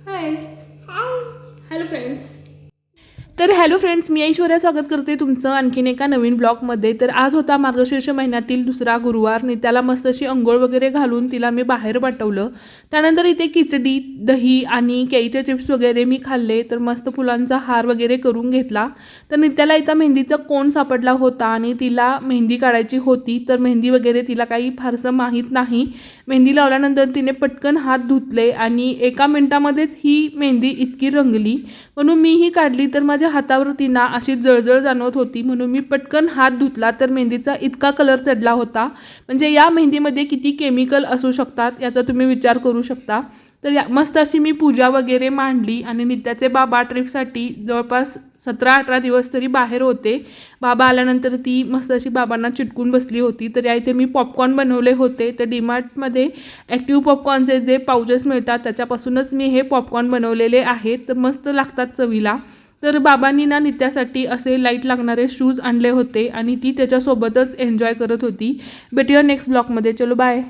हाय hello friends. Hello friends, मी ऐश्वर्या स्वागत करते तुमचं आणखीन एका नवीन ब्लॉगमध्ये. तर आज होता मार्गशीर्ष महिन्यातील दुसरा गुरुवार. नित्याला मस्त अशी अंघोळ वगैरे घालून तिला मी बाहेर पाठवलं. त्यानंतर इथे खिचडी, दही आणि केळीचे चिप्स वगैरे मी खाल्ले. तर मस्त फुलांचा हार वगैरे करून घेतला. तर नित्याला इथं मेहंदीचा कोन सापडला होता आणि तिला मेहंदी काढायची होती. तर मेहंदी वगैरे तिला काही फारसं माहीत नाही. मेहंदी लावल्यानंतर तिने पटकन हात धुतले आणि 1 मिनिटामध्येच ही मेहंदी इतकी रंगली. म्हणून मी ही काढली तर माझ्या हातावरती ना अशी जळजळ जाणवत होती. म्हणून मी पटकन हात धुतला तर मेहंदीचा इतका कलर चढला होता. म्हणजे या मेहंदीमध्ये किती केमिकल असू शकतात याचा तुम्ही विचार करू शकता. तर मस्त अशी मी पूजा वगैरे मांडली आणि नित्याचे बाबा ट्रिपसाठी जवळपास 17-18 दिवस तरी बाहेर होते. बाबा आल्यानंतर ती मस्त अशी बाबांना चिटकून बसली होती. तर या इथे मी पॉपकॉर्न बनवले होते. तर डीमार्टमध्ये ॲक्टिव्ह पॉपकॉर्नचे जे पाउचेस मिळतात त्याच्यापासूनच मी हे पॉपकॉर्न बनवलेले आहेत. तर मस्त लागतात चवीला. तर बाबांनी ना नित्यासाठी असे लाईट लागणारे शूज आणले होते आणि ती त्याच्यासोबतच एन्जॉय करत होती. भेटूया नेक्स्ट ब्लॉगमध्ये. चलो बाय.